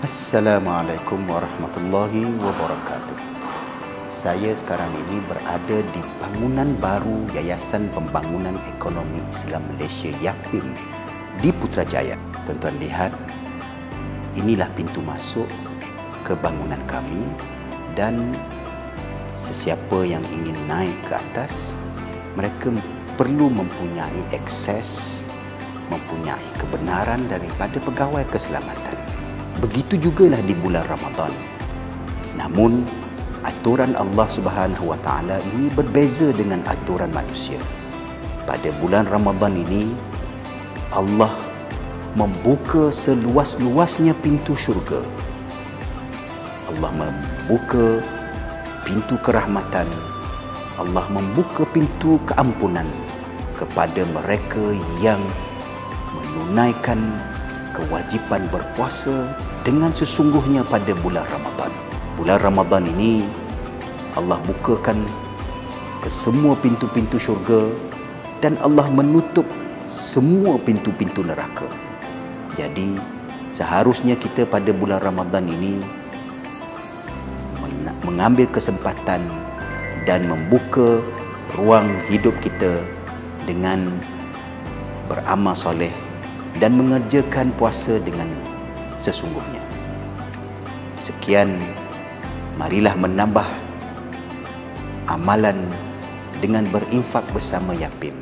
Assalamualaikum warahmatullahi wabarakatuh. Saya sekarang ini berada di bangunan baru Yayasan Pembangunan Ekonomi Islam Malaysia YAPIM di Putrajaya. Tuan-tuan lihat, inilah pintu masuk ke bangunan kami dan sesiapa yang ingin naik ke atas, mereka perlu mempunyai akses, mempunyai kebenaran daripada pegawai keselamatan. Begitu jugalah di bulan Ramadan. Namun, aturan Allah Subhanahu Wa Taala ini berbeza dengan aturan manusia. Pada bulan Ramadan ini, Allah membuka seluas-luasnya pintu syurga. Allah membuka pintu kerahmatan. Allah membuka pintu keampunan kepada mereka yang menunaikan kewajipan berpuasa dengan sesungguhnya pada bulan Ramadan. Bulan Ramadan ini Allah bukakan ke semua pintu-pintu syurga dan Allah menutup semua pintu-pintu neraka. Jadi seharusnya kita pada bulan Ramadan ini mengambil kesempatan dan membuka ruang hidup kita dengan beramal soleh dan mengerjakan puasa dengan sesungguhnya. Sekian, marilah menambah amalan dengan berinfak bersama YAPIM.